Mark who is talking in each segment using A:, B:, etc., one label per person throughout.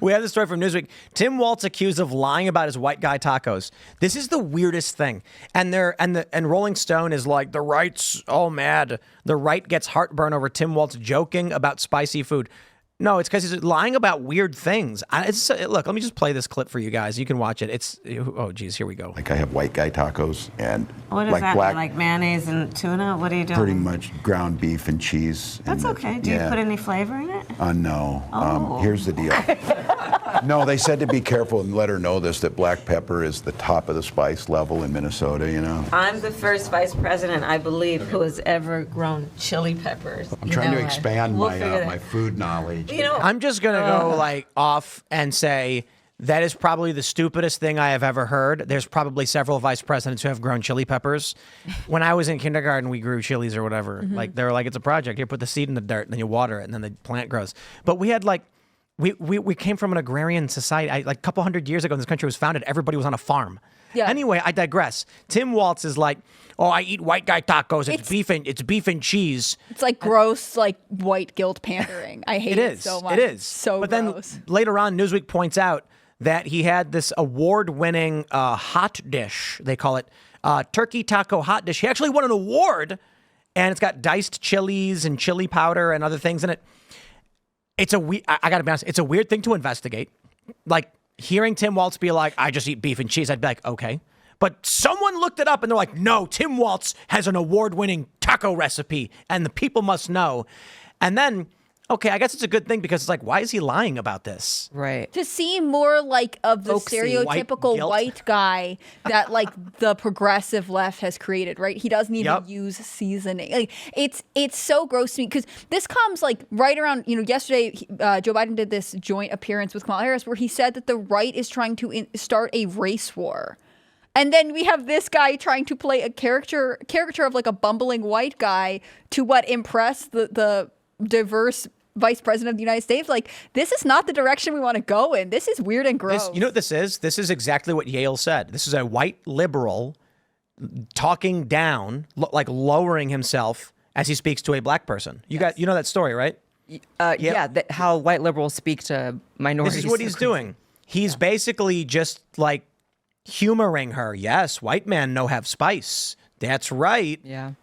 A: We have the story from Newsweek. Tim Walz accused of lying about his white guy tacos. This is the weirdest thing. And Rolling Stone is like, the right's all mad. The right gets heartburn over Tim Walz joking about spicy food. No, it's because he's lying about weird things. Look, let me just play this clip for you guys. You can watch it. Oh, geez, here we go.
B: Like I have white guy tacos and
C: what is
B: like
C: that?
B: black,
C: Like mayonnaise and tuna? What are you doing?
B: pretty much ground beef and cheese.
C: That's okay. Do you put any flavor in it?
B: No.
C: Oh.
B: Here's the deal. No, they said to be careful and let her know this, that black pepper is the top of the spice level in Minnesota, you know.
C: I'm the first vice president, I believe, who has ever grown chili peppers.
B: I'm trying to expand my food knowledge.
C: You know,
A: I'm just going to go off and say that is probably the stupidest thing I have ever heard. There's probably several vice presidents who have grown chili peppers. When I was in kindergarten, we grew chilies or whatever. Like they were like, it's a project. You put the seed in the dirt, and then you water it, and then the plant grows. But we had we came from an agrarian society. A couple hundred years ago when this country was founded, everybody was on a farm.
D: Yeah.
A: Anyway, I digress. Tim Walz is like, oh, I eat white guy tacos. It's beef and cheese.
D: It's like gross, like white guilt pandering. I hate it so much.
A: It is.
D: So
A: but
D: gross.
A: Then later on, Newsweek points out that he had this award-winning hot dish. They call it turkey taco hot dish. He actually won an award, and it's got diced chilies and chili powder and other things in it. I got to be honest, it's a weird thing to investigate. Like, hearing Tim Walz be like, I just eat beef and cheese, I'd be like, okay. But someone looked it up, and they're like, no, Tim Walz has an award-winning taco recipe, and the people must know. And then, okay, I guess it's a good thing because it's like, why is he lying about this?
E: Right.
D: To seem more like of the
E: Folksy.
D: stereotypical white guy that like the progressive left has created, right? He doesn't even use seasoning. Like it's so gross to me because this comes like right around, yesterday Joe Biden did this joint appearance with Kamala Harris where he said that the right is trying to start a race war. And then we have this guy trying to play a caricature of like a bumbling white guy to impress the diverse vice president of the United States. Like, this is not the direction we want to go in. This is weird and gross.
A: You know what this is? This is exactly what Yale said. This is a white liberal talking down, lowering himself as he speaks to a black person. You know that story, right?
E: Yeah, how white liberals speak to minorities.
A: This is what he's doing. He's basically just like humoring her. Yes, white men have spice. That's right.
E: Yeah.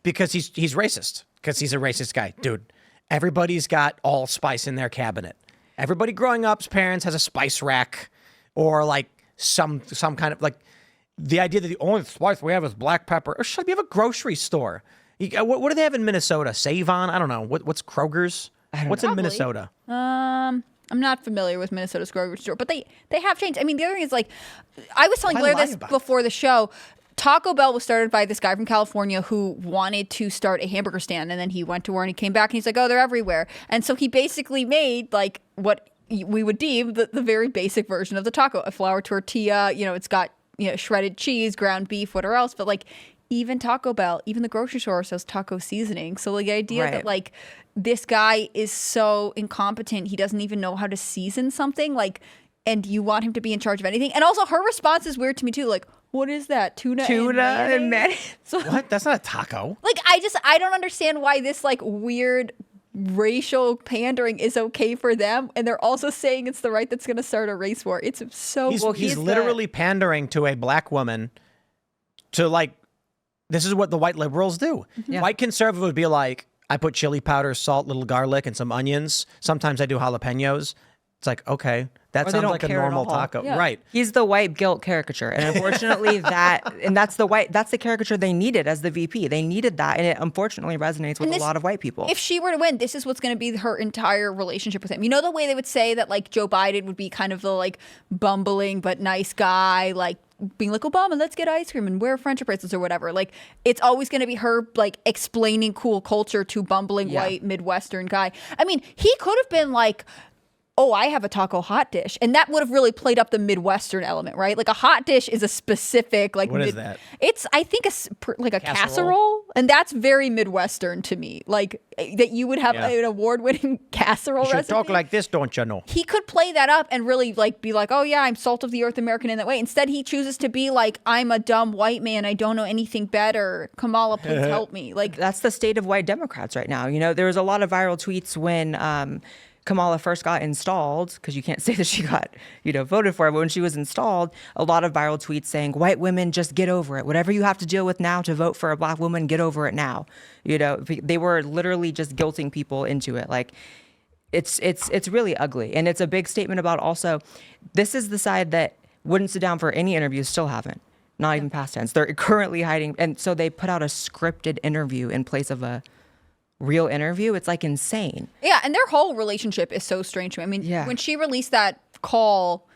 A: Because he's racist. Because he's a racist guy. Dude, everybody's got all spice in their cabinet. Everybody growing up's parents has a spice rack or like some kind of like the idea that the only spice we have is black pepper. Or should we have a grocery store? What do they have in Minnesota? Save-On? I don't know. What's Kroger's? What's in Minnesota?
D: I'm not familiar with Minnesota's grocery store, but they have changed. I mean, the other thing is like, I was telling Blaire this before the show. Taco Bell was started by this guy from California who wanted to start a hamburger stand, and then he went to war and he came back and he's like, oh, they're everywhere. And so he basically made like what we would deem the very basic version of the taco, a flour tortilla, it's got shredded cheese, ground beef, whatever else. But like even Taco Bell, even the grocery store sells taco seasoning. So like the idea that like this guy is so incompetent, he doesn't even know how to season something, and you want him to be in charge of anything. And also her response is weird to me too. Like, what is that? Tuna and mayonnaise?
A: So, what? That's not a taco.
D: Like, I don't understand why this like weird racial pandering is okay for them, and they're also saying it's the right that's going to start a race war. It's so.
A: He's literally pandering to a black woman. To like, this is what the white liberals do. Yeah. White conservative would be like, I put chili powder, salt, little garlic, and some onions. Sometimes I do jalapenos. It's like, okay, that sounds like a normal taco. Yeah. Right.
E: He's the white guilt caricature. And unfortunately that's the caricature they needed as the VP. They needed that. And it unfortunately resonates with a lot of white people.
D: If she were to win, this is what's going to be her entire relationship with him. You know the way they would say that like Joe Biden would be kind of the like bumbling but nice guy, like being like, Obama, let's get ice cream and wear friendship bracelets or whatever. Like, it's always going to be her like explaining cool culture to bumbling white Midwestern guy. I mean, he could have been like, oh, I have a taco hot dish. And that would have really played up the Midwestern element, right? Like a hot dish is a specific, like,
A: what is that?
D: It's, I think, like a casserole. And that's very Midwestern to me. Like that you would have an award-winning casserole
A: recipe. You should
D: recipe.
A: talk like this, don't you know?
D: He could play that up and really like be like, oh yeah, I'm salt of the earth American in that way. Instead, he chooses to be like, I'm a dumb white man. I don't know anything better. Kamala, please help me. Like
E: that's the state of white Democrats right now. There was a lot of viral tweets when Kamala first got installed, because you can't say that she got, voted for, but when she was installed, a lot of viral tweets saying, white women, just get over it. Whatever you have to deal with now to vote for a black woman, get over it now. They were literally just guilting people into it. Like, it's really ugly. And it's a big statement about also, this is the side that wouldn't sit down for any interviews, still haven't. Not even past tense. They're currently hiding. And so they put out a scripted interview in place of a real interview. It's like insane.
D: Yeah, and their whole relationship is so strange to me. I mean, when she released that call,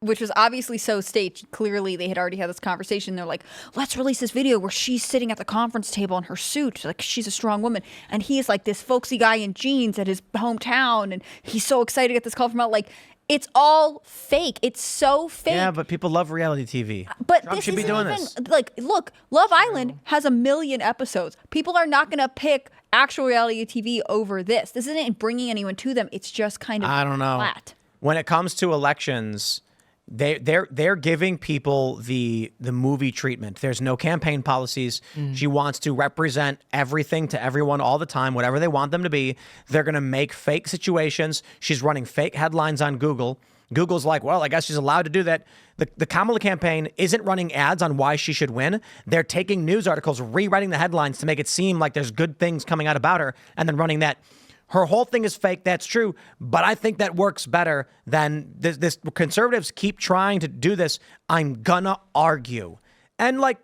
D: which was obviously so staged, clearly they had already had this conversation. They're like, let's release this video where she's sitting at the conference table in her suit, like she's a strong woman. And he's like this folksy guy in jeans at his hometown, and he's so excited to get this call from out. Like, it's all fake. It's so fake.
A: Yeah, but people love reality TV.
D: But
A: Trump
D: this
A: should be
D: isn't
A: doing
D: even,
A: this.
D: like, look, Love Island has 1 million episodes. People are not going to pick actual reality TV over this. This isn't bringing anyone to them. It's just kind of
A: I don't know.
D: flat.
A: When it comes to elections, they're giving people the movie treatment. There's no campaign policies. She wants to represent everything to everyone all the time, whatever they want them to be. They're going to make fake situations. She's running fake headlines on Google. Google's like, well, I guess she's allowed to do that. The Kamala campaign isn't running ads on why she should win. They're taking news articles, rewriting the headlines to make it seem like there's good things coming out about her, and then running that. Her whole thing is fake. That's true. But I think that works better than this. Conservatives keep trying to do this. I'm gonna argue. And like,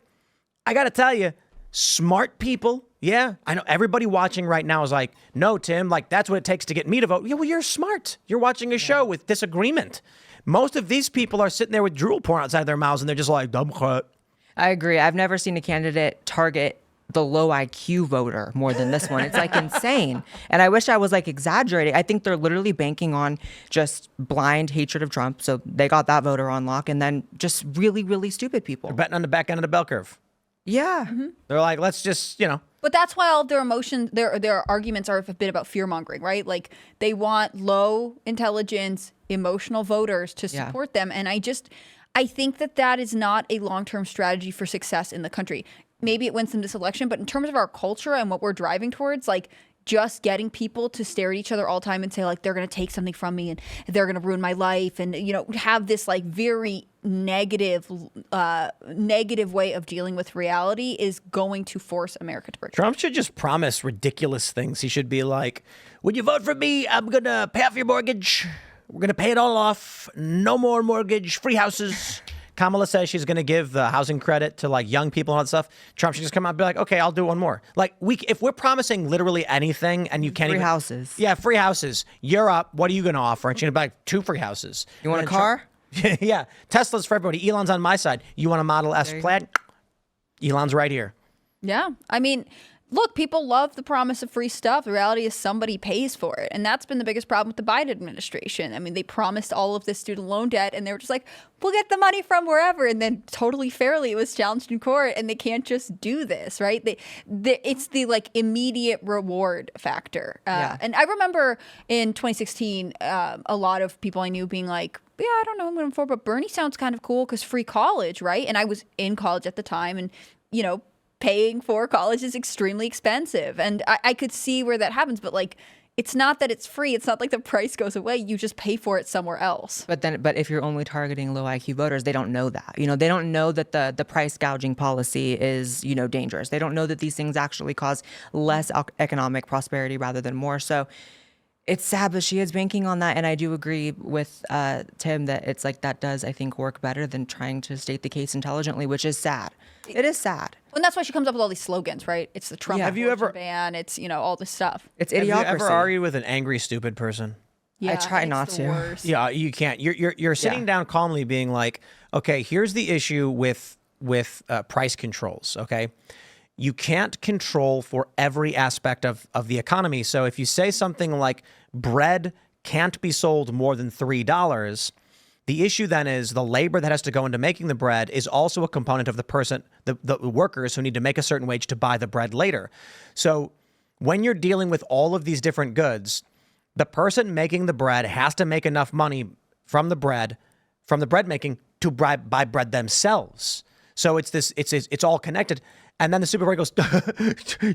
A: I got to tell you, smart people. Yeah, I know everybody watching right now is like, no, Tim, like that's what it takes to get me to vote. Yeah, well, you're smart. You're watching a show with disagreement. Most of these people are sitting there with drool pouring outside their mouths and they're just like, dumb cut.
E: I agree. I've never seen a candidate target the low IQ voter more than this one. It's like insane. And I wish I was like exaggerating. I think they're literally banking on just blind hatred of Trump. So they got that voter on lock, and then just really, really stupid people.
A: They're betting on the back end of the bell curve.
E: Yeah.
A: They're like, let's just,
D: But that's why all their emotions, their arguments are a bit about fear mongering, right? Like they want low intelligence, emotional voters to support them. And I think that is not a long-term strategy for success in the country. Maybe it wins them this election, but in terms of our culture and what we're driving towards, like just getting people to stare at each other all the time and say like, they're going to take something from me and they're going to ruin my life. And, have this like very negative way of dealing with reality is going to force America to break.
A: Trump should just promise ridiculous things. He should be like, when you vote for me, I'm going to pay off your mortgage. We're going to pay it all off. No more mortgage, free houses. Kamala says she's going to give the housing credit to like young people and all that stuff. Trump should just come out and be like, okay, I'll do one more. Like if we're promising literally anything and you can't
E: Free
A: even.
E: houses.
A: Yeah, free houses. You're up. What are you going to offer? And she's going to be like, 2 free houses.
E: You want a
A: And
E: car?
A: Yeah. Tesla's for everybody. Elon's on my side. You want a Model S Plaid? Elon's right here.
D: Yeah. I mean, look, people love the promise of free stuff. The reality is somebody pays for it. And that's been the biggest problem with the Biden administration. I mean, they promised all of this student loan debt and they were just like, we'll get the money from wherever. And then totally fairly, it was challenged in court and they can't just do this, right? It's the like immediate reward factor. And I remember in 2016, a lot of people I knew being like, yeah, I don't know what I'm going for, but Bernie sounds kind of cool because free college, right? And I was in college at the time and, paying for college is extremely expensive. And I could see where that happens, but like, it's not that it's free. It's not like the price goes away. You just pay for it somewhere else.
E: But if you're only targeting low IQ voters, they don't know that. They don't know that the price gouging policy is, dangerous. They don't know that these things actually cause less economic prosperity rather than more. So it's sad, but she is banking on that. And I do agree with Tim that it's like that does, I think, work better than trying to state the case intelligently, which is sad. It is sad.
D: And that's why she comes up with all these slogans, right? It's the Trump
A: Have you ever
D: ban. It's, all this stuff.
E: It's
A: Have
E: idiocracy.
A: you ever argued with an angry, stupid person?
D: Yeah,
E: I try not
D: it's
E: to.
D: the worst.
A: Yeah, you can't. You're sitting down calmly, being like, okay, here's the issue with price controls. Okay, you can't control for every aspect of the economy. So if you say something like bread can't be sold more than $3, the issue then is the labor that has to go into making the bread is also a component of the person, the workers who need to make a certain wage to buy the bread later. So when you're dealing with all of these different goods, the person making the bread has to make enough money from the bread making to buy bread themselves. So it's all connected. And then the supervisor goes,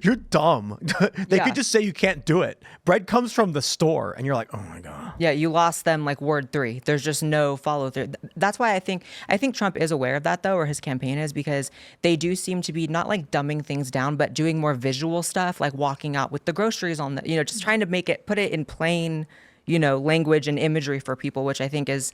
A: "You're dumb. They could just say you can't do it. Bread comes from the store," and you're like, "Oh my god."
E: Yeah, you lost them like word 3. There's just no follow through. That's why I think Trump is aware of that though, or his campaign is, because they do seem to be not like dumbing things down, but doing more visual stuff, like walking out with the groceries on the, just trying to put it in plain, language and imagery for people, which I think is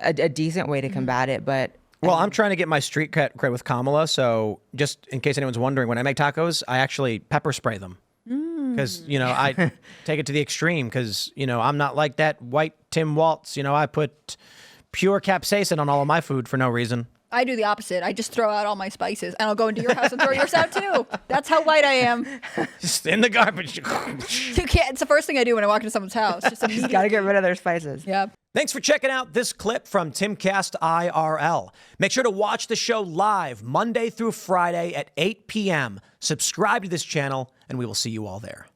E: a decent way to combat it. But
A: well, I'm trying to get my street cred with Kamala, so just in case anyone's wondering, when I make tacos, I actually pepper spray them. Because, I take it to the extreme because, I'm not like that white Tim Walz. I put pure capsaicin on all of my food for no reason.
D: I do the opposite. I just throw out all my spices, and I'll go into your house and throw yours out too. That's how white I am.
A: Just in the garbage.
D: You can't. It's the first thing I do when I walk into someone's house. Just
E: got to get rid of their spices.
D: Yeah.
A: Thanks for checking out this clip from Timcast IRL. Make sure to watch the show live Monday through Friday at 8 p.m. Subscribe to this channel, and we will see you all there.